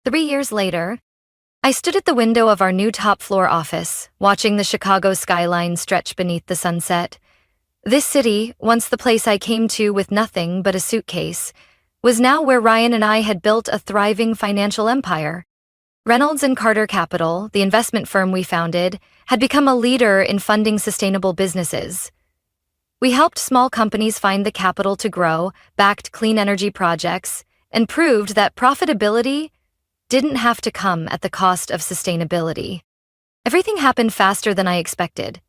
3 years later, I stood at the window of our new top-floor office, watching the Chicago skyline stretch beneath the sunset. This city, once the place I came to with nothing but a suitcase, was now where Ryan and I had built a thriving financial empire. Reynolds and Carter Capital, the investment firm we founded, had become a leader in funding sustainable businesses. We helped small companies find the capital to grow, backed clean energy projects, and proved that profitability didn't have to come at the cost of sustainability. Everything happened faster than I expected.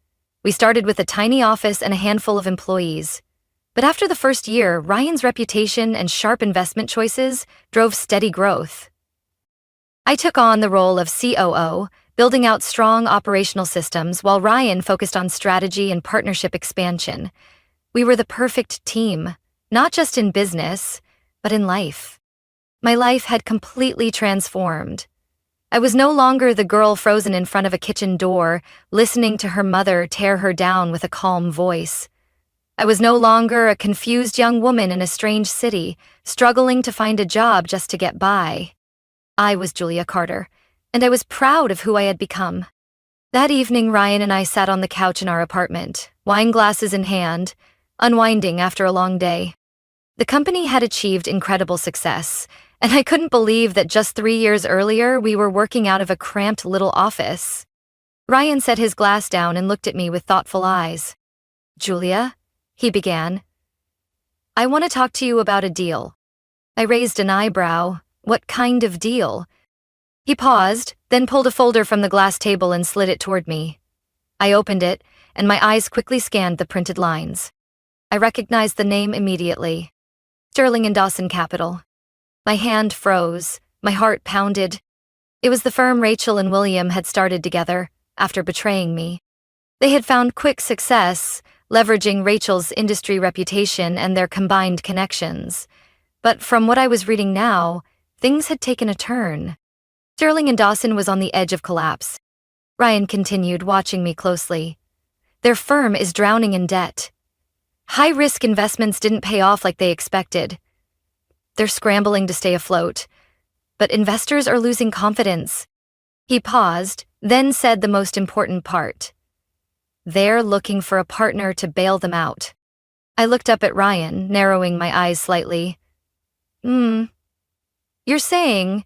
We started with a tiny office and a handful of employees. But after the first year, Ryan's reputation and sharp investment choices drove steady growth. I took on the role of COO, building out strong operational systems while Ryan focused on strategy and partnership expansion. We were the perfect team, not just in business, but in life. My life had completely transformed. I was no longer the girl frozen in front of a kitchen door, listening to her mother tear her down with a calm voice. I was no longer a confused young woman in a strange city, struggling to find a job just to get by. I was Julia Carter, and I was proud of who I had become. That evening, Ryan and I sat on the couch in our apartment, wine glasses in hand, unwinding after a long day. The company had achieved incredible success, and I couldn't believe that just 3 years earlier we were working out of a cramped little office. Ryan set his glass down and looked at me with thoughtful eyes. "Julia," he began, "I want to talk to you about a deal." I raised an eyebrow. "What kind of deal?" He paused, then pulled a folder from the glass table and slid it toward me. I opened it, and my eyes quickly scanned the printed lines. I recognized the name immediately. Sterling and Dawson Capital. My hand froze, my heart pounded. It was the firm Rachel and William had started together, after betraying me. They had found quick success, leveraging Rachel's industry reputation and their combined connections. But from what I was reading now, things had taken a turn. Sterling and Dawson was on the edge of collapse. Ryan continued, watching me closely. Their firm is drowning in debt. High-risk investments didn't pay off like they expected. They're scrambling to stay afloat, but investors are losing confidence. He paused, then said the most important part. They're looking for a partner to bail them out. I looked up at Ryan, narrowing my eyes slightly. You're saying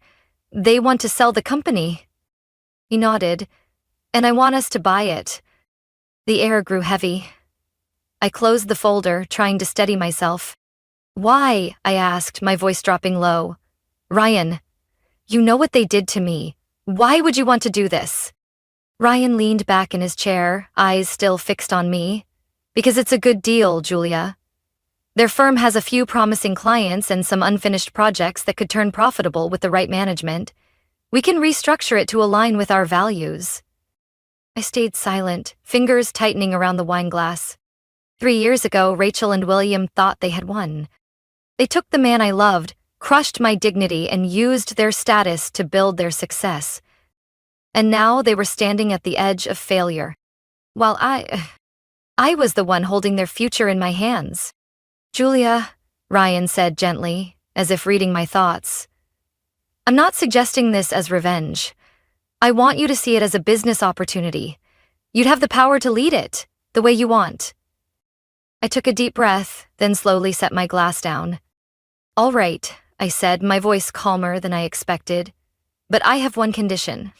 they want to sell the company?" He nodded. "And I want us to buy it." The air grew heavy. I closed the folder, trying to steady myself. "Why?" I asked, my voice dropping low. "Ryan, you know what they did to me. Why would you want to do this?" Ryan leaned back in his chair, eyes still fixed on me. "Because it's a good deal, Julia. Their firm has a few promising clients and some unfinished projects that could turn profitable with the right management. We can restructure it to align with our values." I stayed silent, fingers tightening around the wine glass. 3 years ago, Rachel and William thought they had won. They took the man I loved, crushed my dignity, and used their status to build their success. And now they were standing at the edge of failure, while I was the one holding their future in my hands. "Julia," Ryan said gently, as if reading my thoughts, "I'm not suggesting this as revenge. I want you to see it as a business opportunity. You'd have the power to lead it, the way you want." I took a deep breath, then slowly set my glass down. "All right," I said, my voice calmer than I expected. "But I have one condition."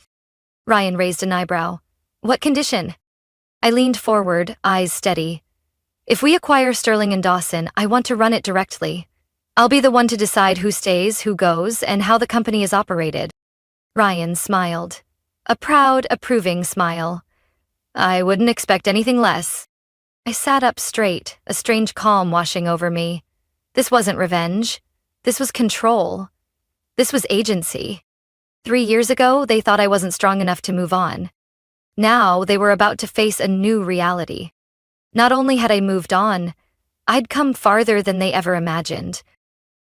Ryan raised an eyebrow. "What condition?" I leaned forward, eyes steady. "If we acquire Sterling and Dawson, I want to run it directly. I'll be the one to decide who stays, who goes, and how the company is operated." Ryan smiled. A proud, approving smile. "I wouldn't expect anything less." I sat up straight, a strange calm washing over me. This wasn't revenge. This was control. This was agency. 3 years ago, they thought I wasn't strong enough to move on. Now, they were about to face a new reality. Not only had I moved on, I'd come farther than they ever imagined.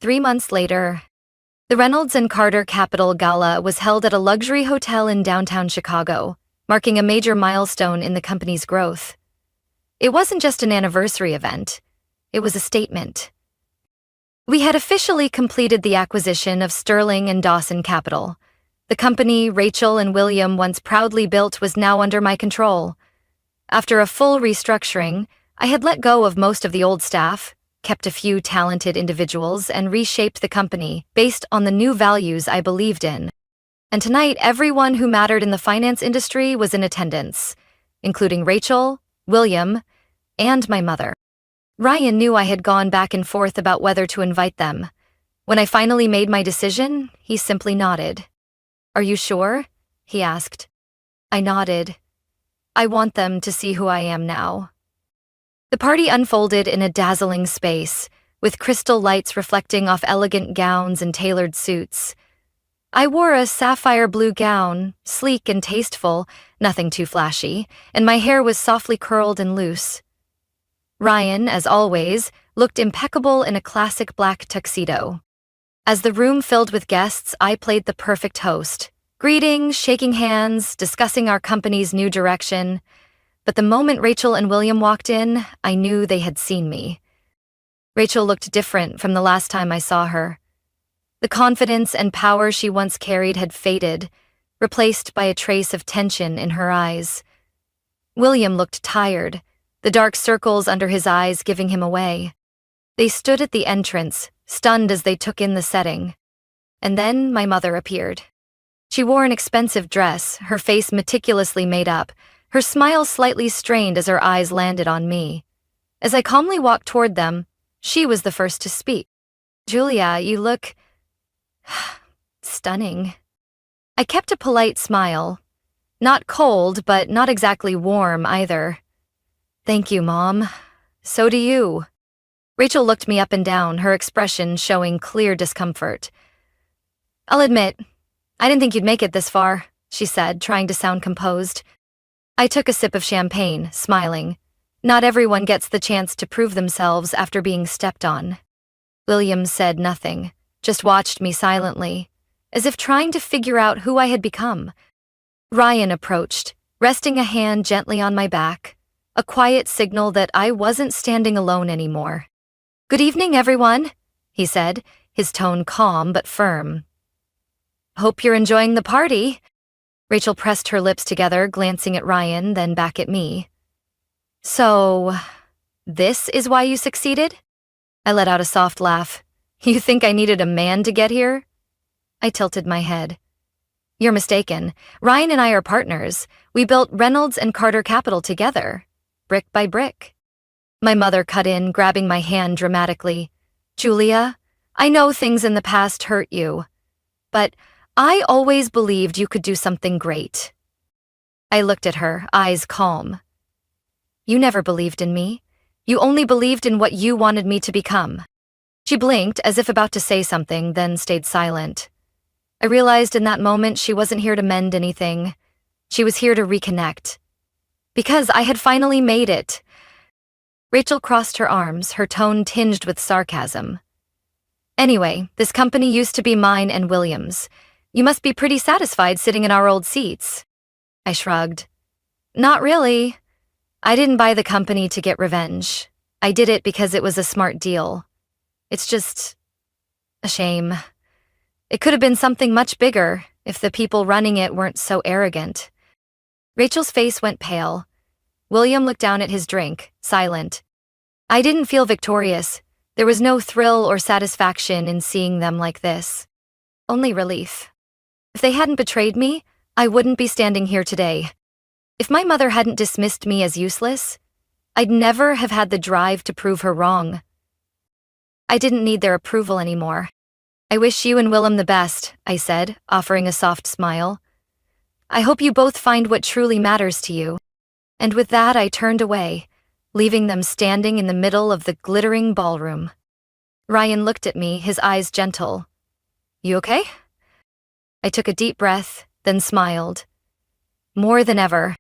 3 months later, the Reynolds and Carter Capital Gala was held at a luxury hotel in downtown Chicago, marking a major milestone in the company's growth. It wasn't just an anniversary event. It was a statement. We had officially completed the acquisition of Sterling and Dawson Capital. The company Rachel and William once proudly built was now under my control. After a full restructuring, I had let go of most of the old staff, kept a few talented individuals, and reshaped the company based on the new values I believed in. And tonight, everyone who mattered in the finance industry was in attendance, including Rachel, William, and my mother. Ryan knew I had gone back and forth about whether to invite them. When I finally made my decision, he simply nodded. "Are you sure?" he asked. I nodded. "I want them to see who I am now." The party unfolded in a dazzling space, with crystal lights reflecting off elegant gowns and tailored suits. I wore a sapphire blue gown, sleek and tasteful, nothing too flashy, and my hair was softly curled and loose. Ryan, as always, looked impeccable in a classic black tuxedo. As the room filled with guests, I played the perfect host, greeting, shaking hands, discussing our company's new direction. But the moment Rachel and William walked in, I knew they had seen me. Rachel looked different from the last time I saw her. The confidence and power she once carried had faded, replaced by a trace of tension in her eyes. William looked tired, the dark circles under his eyes giving him away. They stood at the entrance, stunned as they took in the setting. And then my mother appeared. She wore an expensive dress, her face meticulously made up, her smile slightly strained as her eyes landed on me. As I calmly walked toward them, she was the first to speak. "Julia, you look stunning." I kept a polite smile. Not cold, but not exactly warm either. "Thank you, Mom. So do you." Rachel looked me up and down, her expression showing clear discomfort. "I'll admit, I didn't think you'd make it this far," she said, trying to sound composed. I took a sip of champagne, smiling. Not everyone gets the chance to prove themselves after being stepped on. William said nothing, just watched me silently, as if trying to figure out who I had become. Ryan approached, resting a hand gently on my back, a quiet signal that I wasn't standing alone anymore. "Good evening, everyone," he said, his tone calm but firm. "Hope you're enjoying the party." Rachel pressed her lips together, glancing at Ryan, then back at me. "So, this is why you succeeded?" I let out a soft laugh. "You think I needed a man to get here?" I tilted my head. "You're mistaken. Ryan and I are partners. We built Reynolds and Carter Capital together, brick by brick." My mother cut in, grabbing my hand dramatically. "Julia, I know things in the past hurt you, but I always believed you could do something great." I looked at her, eyes calm. "You never believed in me. You only believed in what you wanted me to become." She blinked, as if about to say something, then stayed silent. I realized in that moment she wasn't here to mend anything. She was here to reconnect. Because I had finally made it. Rachel crossed her arms, her tone tinged with sarcasm. "Anyway, this company used to be mine and William's. You must be pretty satisfied sitting in our old seats." I shrugged. "Not really. I didn't buy the company to get revenge. I did it because it was a smart deal. It's just a shame. It could have been something much bigger if the people running it weren't so arrogant." Rachel's face went pale. William looked down at his drink, silent. I didn't feel victorious. There was no thrill or satisfaction in seeing them like this. Only relief. If they hadn't betrayed me, I wouldn't be standing here today. If my mother hadn't dismissed me as useless, I'd never have had the drive to prove her wrong. I didn't need their approval anymore. "I wish you and Willem the best," I said, offering a soft smile. "I hope you both find what truly matters to you." And with that, I turned away, leaving them standing in the middle of the glittering ballroom. Ryan looked at me, his eyes gentle. "You okay?" I took a deep breath, then smiled. More than ever,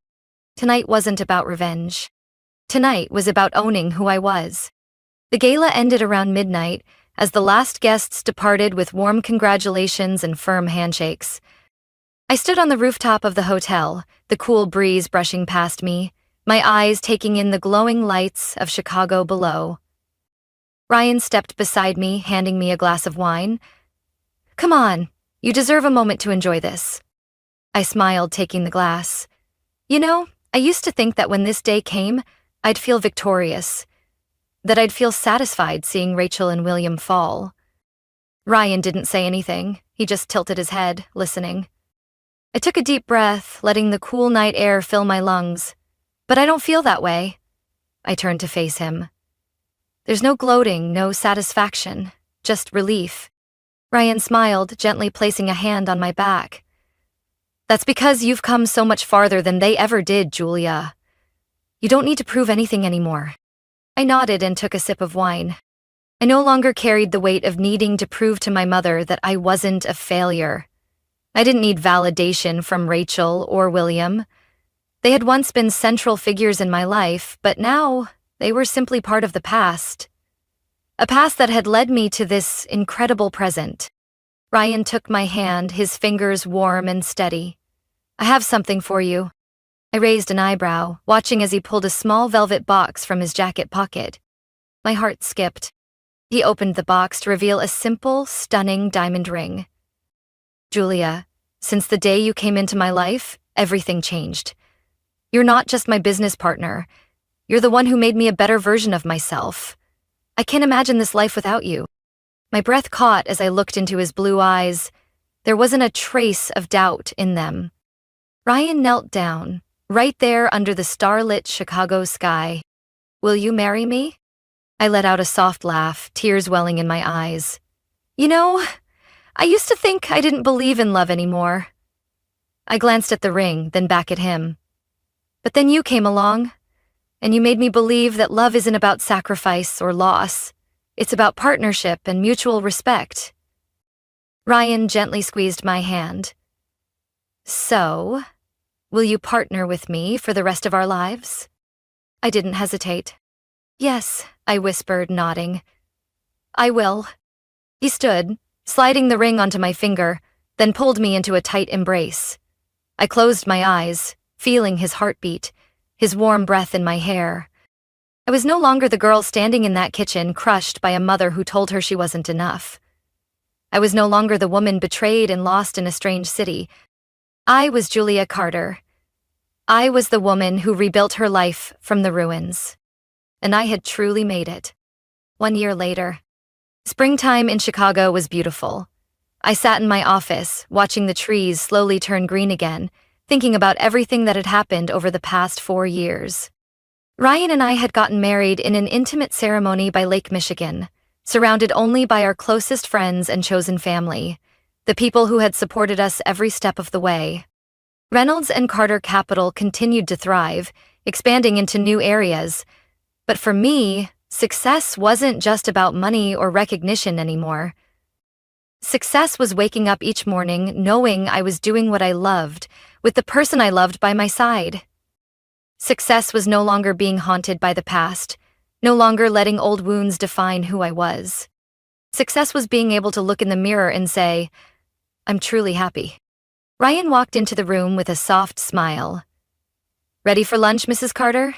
tonight wasn't about revenge. Tonight was about owning who I was. The gala ended around midnight, as the last guests departed with warm congratulations and firm handshakes. I stood on the rooftop of the hotel, the cool breeze brushing past me, my eyes taking in the glowing lights of Chicago below. Ryan stepped beside me, handing me a glass of wine. Come on, you deserve a moment to enjoy this. I smiled, taking the glass. You know, I used to think that when this day came, I'd feel victorious, that I'd feel satisfied seeing Rachel and William fall. Ryan didn't say anything. He just tilted his head, listening. I took a deep breath, letting the cool night air fill my lungs. But I don't feel that way. I turned to face him. There's no gloating, no satisfaction, just relief. Ryan smiled, gently placing a hand on my back. That's because you've come so much farther than they ever did, Julia. You don't need to prove anything anymore. I nodded and took a sip of wine. I no longer carried the weight of needing to prove to my mother that I wasn't a failure. I didn't need validation from Rachel or William. They had once been central figures in my life, but now they were simply part of the past. A past that had led me to this incredible present. Ryan took my hand, his fingers warm and steady. I have something for you. I raised an eyebrow, watching as he pulled a small velvet box from his jacket pocket. My heart skipped. He opened the box to reveal a simple, stunning diamond ring. Julia, since the day you came into my life, everything changed. You're not just my business partner. You're the one who made me a better version of myself. I can't imagine this life without you. My breath caught as I looked into his blue eyes. There wasn't a trace of doubt in them. Ryan knelt down, right there under the starlit Chicago sky. Will you marry me? I let out a soft laugh, tears welling in my eyes. You know, I used to think I didn't believe in love anymore. I glanced at the ring, then back at him. But then you came along, and you made me believe that love isn't about sacrifice or loss. It's about partnership and mutual respect. Ryan gently squeezed my hand. So, will you partner with me for the rest of our lives? I didn't hesitate. Yes, I whispered, nodding. I will. He stood, sliding the ring onto my finger, then pulled me into a tight embrace. I closed my eyes, feeling his heartbeat, his warm breath in my hair. I was no longer the girl standing in that kitchen, crushed by a mother who told her she wasn't enough. I was no longer the woman betrayed and lost in a strange city. I was Julia Carter. I was the woman who rebuilt her life from the ruins. And I had truly made it. 1 year later. Springtime in Chicago was beautiful. I sat in my office, watching the trees slowly turn green again, thinking about everything that had happened over the past 4 years. Ryan and I had gotten married in an intimate ceremony by Lake Michigan, surrounded only by our closest friends and chosen family, the people who had supported us every step of the way. Reynolds and Carter Capital continued to thrive, expanding into new areas. But for me, success wasn't just about money or recognition anymore. Success was waking up each morning knowing I was doing what I loved, with the person I loved by my side. Success was no longer being haunted by the past, no longer letting old wounds define who I was. Success was being able to look in the mirror and say, I'm truly happy. Ryan walked into the room with a soft smile. Ready for lunch, Mrs. Carter?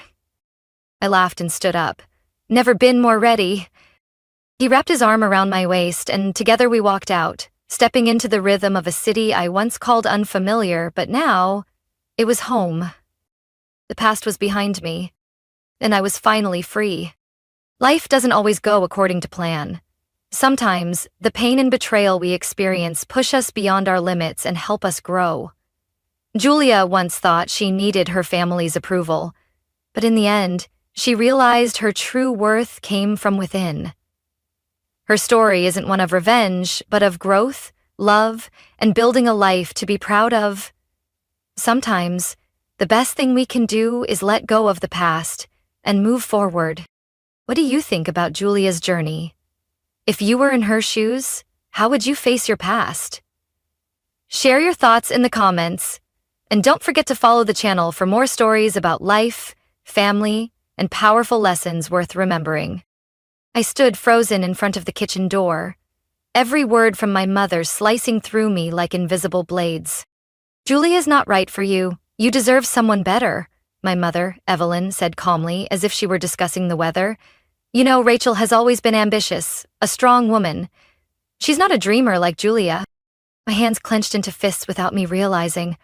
I laughed and stood up. Never been more ready. He wrapped his arm around my waist, and together we walked out, stepping into the rhythm of a city I once called unfamiliar, but now it was home. The past was behind me, and I was finally free. Life doesn't always go according to plan. Sometimes, the pain and betrayal we experience push us beyond our limits and help us grow. Julia once thought she needed her family's approval, but in the end, she realized her true worth came from within. Her story isn't one of revenge, but of growth, love, and building a life to be proud of. Sometimes, the best thing we can do is let go of the past and move forward. What do you think about Julia's journey? If you were in her shoes, how would you face your past? Share your thoughts in the comments, and don't forget to follow the channel for more stories about life, family, and powerful lessons worth remembering. I stood frozen in front of the kitchen door, every word from my mother slicing through me like invisible blades. Julia's not right for you. You deserve someone better, my mother, Evelyn, said calmly, as if she were discussing the weather. You know, Rachel has always been ambitious, a strong woman. She's not a dreamer like Julia. My hands clenched into fists without me realizing.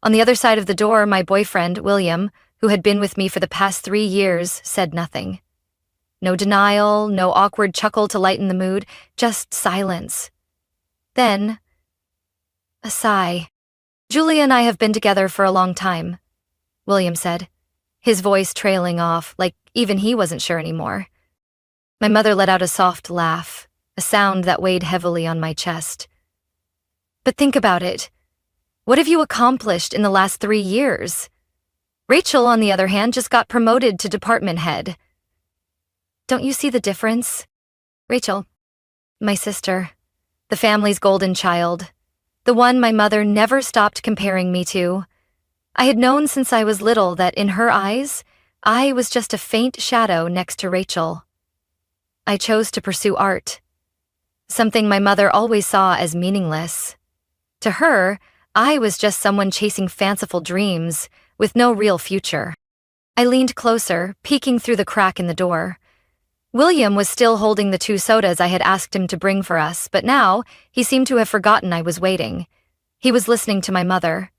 On the other side of the door, my boyfriend, William, who had been with me for the past 3 years, said nothing. No denial, no awkward chuckle to lighten the mood, just silence. Then, a sigh. Julia and I have been together for a long time, William said, his voice trailing off, like even he wasn't sure anymore. My mother let out a soft laugh, a sound that weighed heavily on my chest. But think about it. What have you accomplished in the last 3 years? Rachel, on the other hand, just got promoted to department head. Don't you see the difference? Rachel, my sister, the family's golden child, the one my mother never stopped comparing me to. I had known since I was little that in her eyes, I was just a faint shadow next to Rachel. I chose to pursue art, something my mother always saw as meaningless. To her, I was just someone chasing fanciful dreams with no real future. I leaned closer, peeking through the crack in the door. William was still holding the 2 sodas I had asked him to bring for us, but now he seemed to have forgotten I was waiting. He was listening to my mother.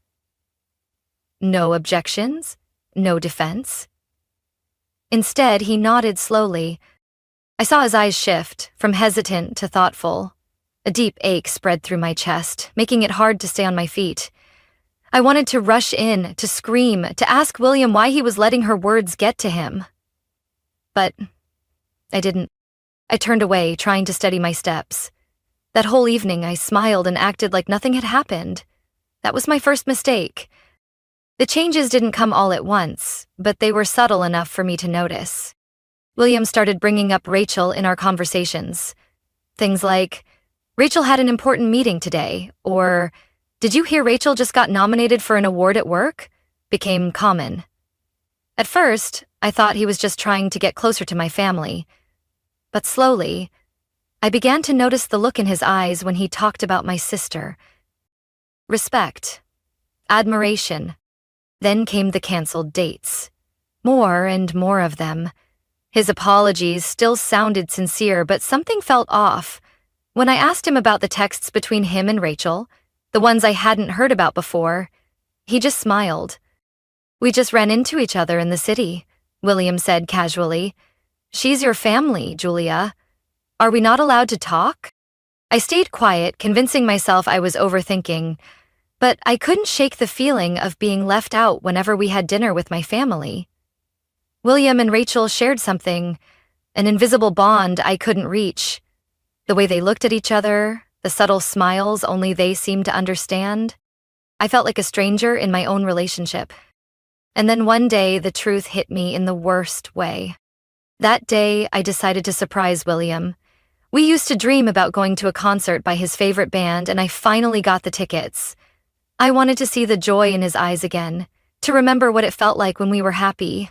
No objections? No defense? Instead, he nodded slowly. I saw his eyes shift, from hesitant to thoughtful. A deep ache spread through my chest, making it hard to stay on my feet. I wanted to rush in, to scream, to ask William why he was letting her words get to him. But I didn't. I turned away, trying to steady my steps. That whole evening, I smiled and acted like nothing had happened. That was my first mistake. The changes didn't come all at once, but they were subtle enough for me to notice. William started bringing up Rachel in our conversations. Things like, Rachel had an important meeting today, or, did you hear Rachel just got nominated for an award at work? Became common. At first, I thought he was just trying to get closer to my family. But slowly, I began to notice the look in his eyes when he talked about my sister. Respect. Admiration. Then came the canceled dates. More and more of them. His apologies still sounded sincere, but something felt off. When I asked him about the texts between him and Rachel, the ones I hadn't heard about before, he just smiled. We just ran into each other in the city, William said casually. She's your family, Julia. Are we not allowed to talk? I stayed quiet, convincing myself I was overthinking, but I couldn't shake the feeling of being left out whenever we had dinner with my family. William and Rachel shared something, an invisible bond I couldn't reach. The way they looked at each other, the subtle smiles only they seemed to understand. I felt like a stranger in my own relationship. And then one day, the truth hit me in the worst way. That day, I decided to surprise William. We used to dream about going to a concert by his favorite band, and I finally got the tickets. I wanted to see the joy in his eyes again, to remember what it felt like when we were happy.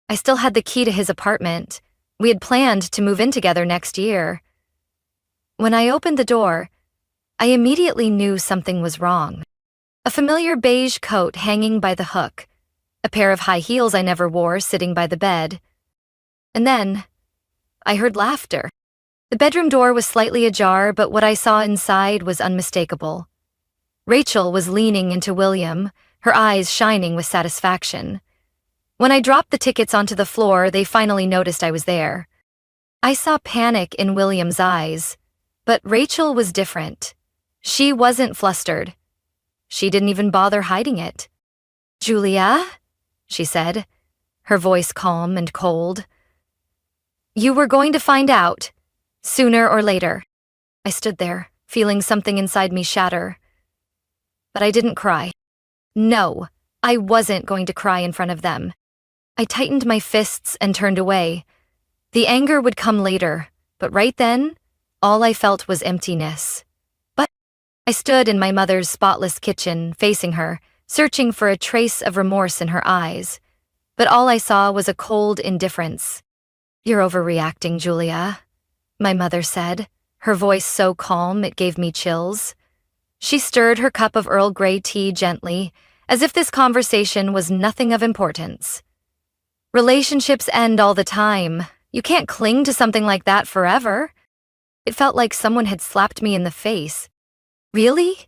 I still had the key to his apartment. We had planned to move in together next year. When I opened the door, I immediately knew something was wrong. A familiar beige coat hanging by the hook, a pair of high heels I never wore sitting by the bed. And then, I heard laughter. The bedroom door was slightly ajar, but what I saw inside was unmistakable. Rachel was leaning into William, her eyes shining with satisfaction. When I dropped the tickets onto the floor, they finally noticed I was there. I saw panic in William's eyes, but Rachel was different. She wasn't flustered. She didn't even bother hiding it. "Julia?" she said, her voice calm and cold. "You were going to find out, sooner or later." I stood there, feeling something inside me shatter. But I didn't cry. No, I wasn't going to cry in front of them. I tightened my fists and turned away. The anger would come later, but right then, all I felt was emptiness. But I stood in my mother's spotless kitchen, facing her, searching for a trace of remorse in her eyes. But all I saw was a cold indifference. "You're overreacting, Julia," my mother said, her voice so calm it gave me chills. She stirred her cup of Earl Grey tea gently, as if this conversation was nothing of importance. "Relationships end all the time," You can't cling to something like that forever. It felt like someone had slapped me in the face. Really?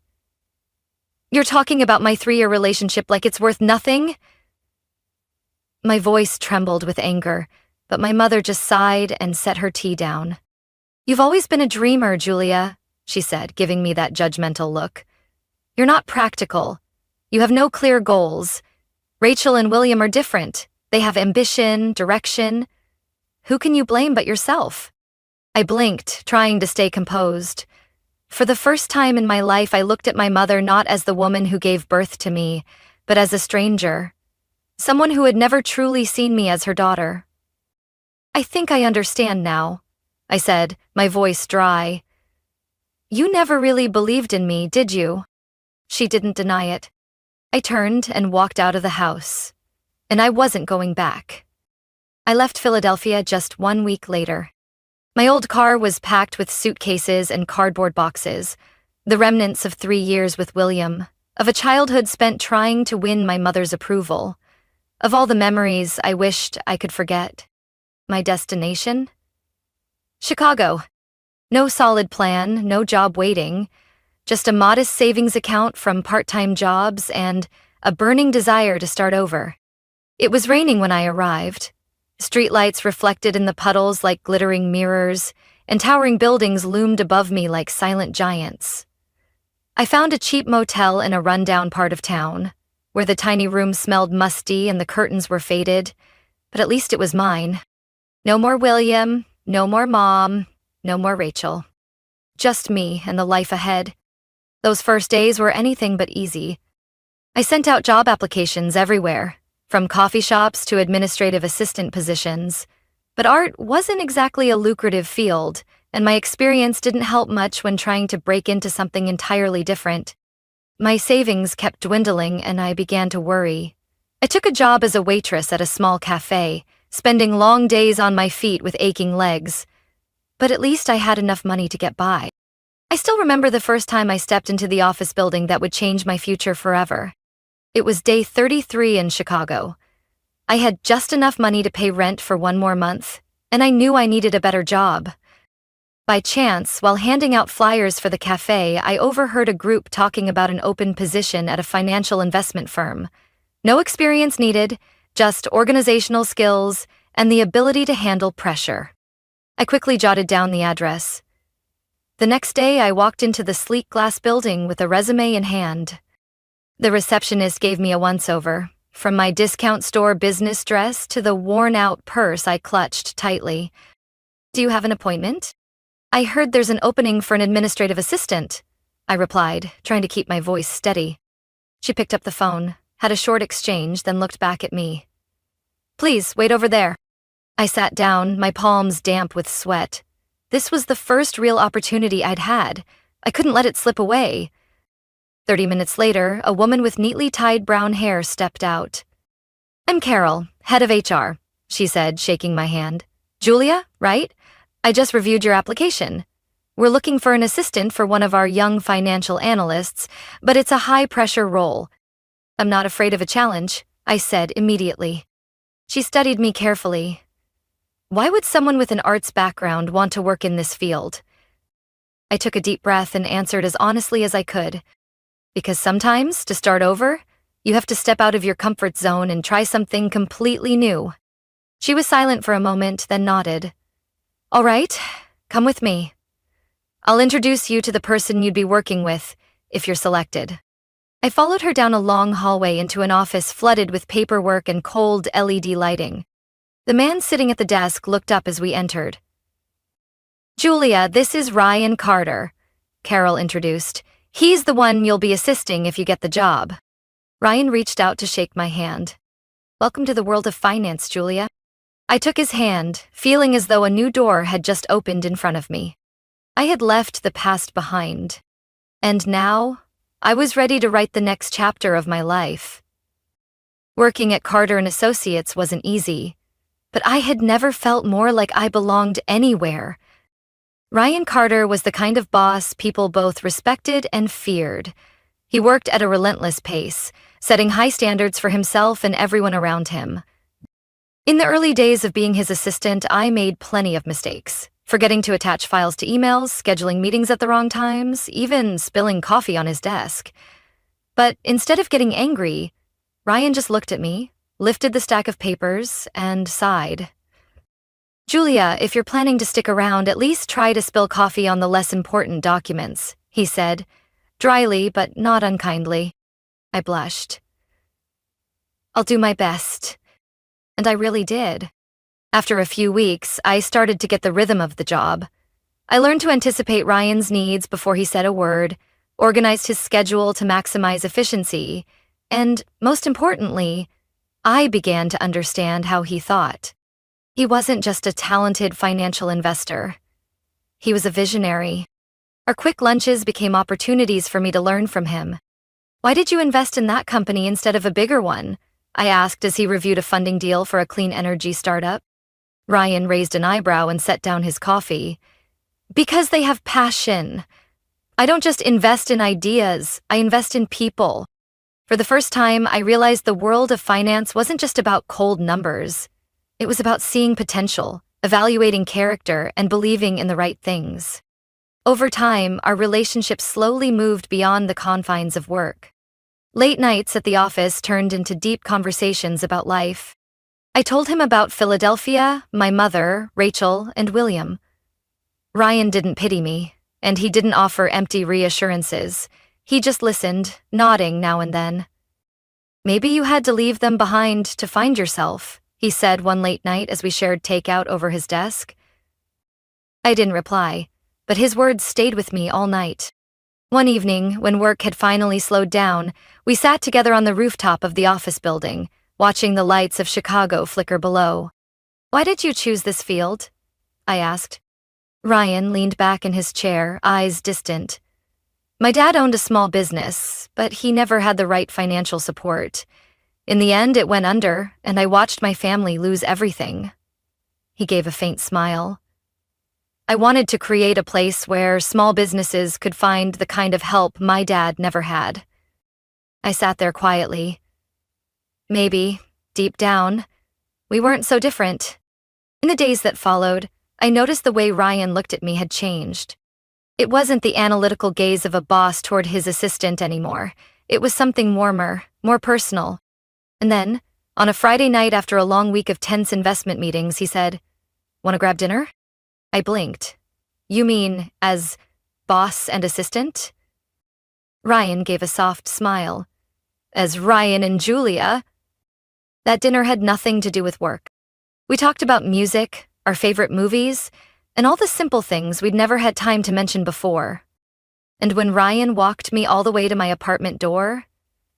You're talking about my 3-year relationship like it's worth nothing? My voice trembled with anger, but my mother just sighed and set her tea down. You've always been a dreamer, Julia, she said, giving me that judgmental look. You're not practical. You have no clear goals. Rachel and William are different. They have ambition, direction. Who can you blame but yourself? I blinked, trying to stay composed. For the first time in my life, I looked at my mother not as the woman who gave birth to me, but as a stranger. Someone who had never truly seen me as her daughter. I think I understand now, I said, my voice dry. You never really believed in me, did you? She didn't deny it. I turned and walked out of the house. And I wasn't going back. I left Philadelphia just 1 week later. My old car was packed with suitcases and cardboard boxes, the remnants of 3 years with William, of a childhood spent trying to win my mother's approval, of all the memories I wished I could forget. My destination? Chicago. No solid plan, no job waiting, just a modest savings account from part-time jobs and a burning desire to start over. It was raining when I arrived. Streetlights reflected in the puddles like glittering mirrors, and towering buildings loomed above me like silent giants. I found a cheap motel in a rundown part of town, where the tiny room smelled musty and the curtains were faded, but at least it was mine. No more William, no more Mom, no more Rachel. Just me and the life ahead. Those first days were anything but easy. I sent out job applications everywhere, from coffee shops to administrative assistant positions. But art wasn't exactly a lucrative field, and my experience didn't help much when trying to break into something entirely different. My savings kept dwindling, and I began to worry. I took a job as a waitress at a small cafe, spending long days on my feet with aching legs. But at least I had enough money to get by. I still remember the first time I stepped into the office building that would change my future forever. It was day 33 in Chicago. I had just enough money to pay rent for 1 more month, and I knew I needed a better job. By chance, while handing out flyers for the cafe, I overheard a group talking about an open position at a financial investment firm. No experience needed, just organizational skills and the ability to handle pressure. I quickly jotted down the address. The next day, I walked into the sleek glass building with a resume in hand. The receptionist gave me a once-over, from my discount store business dress to the worn-out purse I clutched tightly. Do you have an appointment? I heard there's an opening for an administrative assistant, I replied, trying to keep my voice steady. She picked up the phone, had a short exchange, then looked back at me. Please, wait over there. I sat down, my palms damp with sweat. This was the first real opportunity I'd had. I couldn't let it slip away. 30 minutes later, a woman with neatly tied brown hair stepped out. I'm Carol, head of HR, she said, shaking my hand. Julia, right? I just reviewed your application. We're looking for an assistant for one of our young financial analysts, but it's a high-pressure role. I'm not afraid of a challenge, I said immediately. She studied me carefully. Why would someone with an arts background want to work in this field? I took a deep breath and answered as honestly as I could. Because sometimes, to start over, you have to step out of your comfort zone and try something completely new. She was silent for a moment, then nodded. All right, come with me. I'll introduce you to the person you'd be working with, if you're selected. I followed her down a long hallway into an office flooded with paperwork and cold LED lighting. The man sitting at the desk looked up as we entered. Julia, this is Ryan Carter, Carol introduced. He's the one you'll be assisting if you get the job. Ryan reached out to shake my hand. Welcome to the world of finance, Julia. I took his hand, feeling as though a new door had just opened in front of me. I had left the past behind. And now, I was ready to write the next chapter of my life. Working at Carter & Associates wasn't easy, but I had never felt more like I belonged anywhere. Ryan Carter was the kind of boss people both respected and feared. He worked at a relentless pace, setting high standards for himself and everyone around him. In the early days of being his assistant, I made plenty of mistakes, forgetting to attach files to emails, scheduling meetings at the wrong times, even spilling coffee on his desk. But instead of getting angry, Ryan just looked at me, lifted the stack of papers, and sighed. "Julia, if you're planning to stick around, at least try to spill coffee on the less important documents," he said, dryly but not unkindly. I blushed. "I'll do my best." And I really did. After a few weeks, I started to get the rhythm of the job. I learned to anticipate Ryan's needs before he said a word, organized his schedule to maximize efficiency, and, most importantly, I began to understand how he thought. He wasn't just a talented financial investor. He was a visionary. Our quick lunches became opportunities for me to learn from him. "Why did you invest in that company instead of a bigger one?" I asked as he reviewed a funding deal for a clean energy startup. Ryan raised an eyebrow and set down his coffee. "Because they have passion. I don't just invest in ideas, I invest in people." For the first time, I realized the world of finance wasn't just about cold numbers. It was about seeing potential, evaluating character, and believing in the right things. Over time, our relationship slowly moved beyond the confines of work. Late nights at the office turned into deep conversations about life. I told him about Philadelphia, my mother, Rachel, and William. Ryan didn't pity me, and he didn't offer empty reassurances. He just listened, nodding now and then. "Maybe you had to leave them behind to find yourself," he said one late night as we shared takeout over his desk. I didn't reply, but his words stayed with me all night. One evening, when work had finally slowed down, we sat together on the rooftop of the office building, watching the lights of Chicago flicker below. "Why did you choose this field?" I asked. Ryan leaned back in his chair, eyes distant. "My dad owned a small business, but he never had the right financial support. In the end, it went under, and I watched my family lose everything." He gave a faint smile. "I wanted to create a place where small businesses could find the kind of help my dad never had." I sat there quietly. Maybe, deep down, we weren't so different. In the days that followed, I noticed the way Ryan looked at me had changed. It wasn't the analytical gaze of a boss toward his assistant anymore. It was something warmer, more personal. And then, on a Friday night after a long week of tense investment meetings, he said, "Want to grab dinner?" I blinked. "You mean as boss and assistant?" Ryan gave a soft smile. "As Ryan and Julia." That dinner had nothing to do with work. We talked about music, our favorite movies, and all the simple things we'd never had time to mention before. And when Ryan walked me all the way to my apartment door,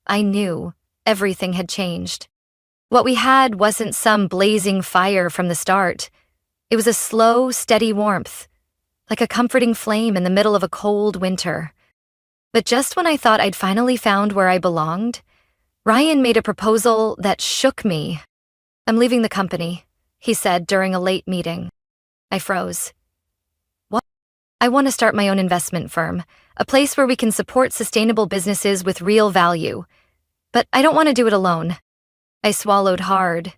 I knew everything had changed. What we had wasn't some blazing fire from the start. It was a slow, steady warmth, like a comforting flame in the middle of a cold winter. But just when I thought I'd finally found where I belonged, Ryan made a proposal that shook me. "I'm leaving the company," he said during a late meeting. I froze. "What?" "I want to start my own investment firm, a place where we can support sustainable businesses with real value. But I don't want to do it alone." I swallowed hard.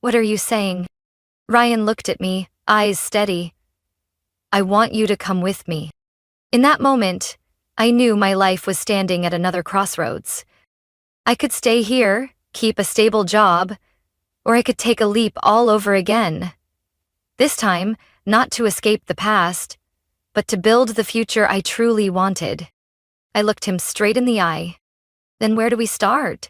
"What are you saying?" Ryan looked at me, eyes steady. "I want you to come with me." In that moment, I knew my life was standing at another crossroads. I could stay here, keep a stable job, or I could take a leap all over again. This time, not to escape the past, but to build the future I truly wanted. I looked him straight in the eye. "Then where do we start?"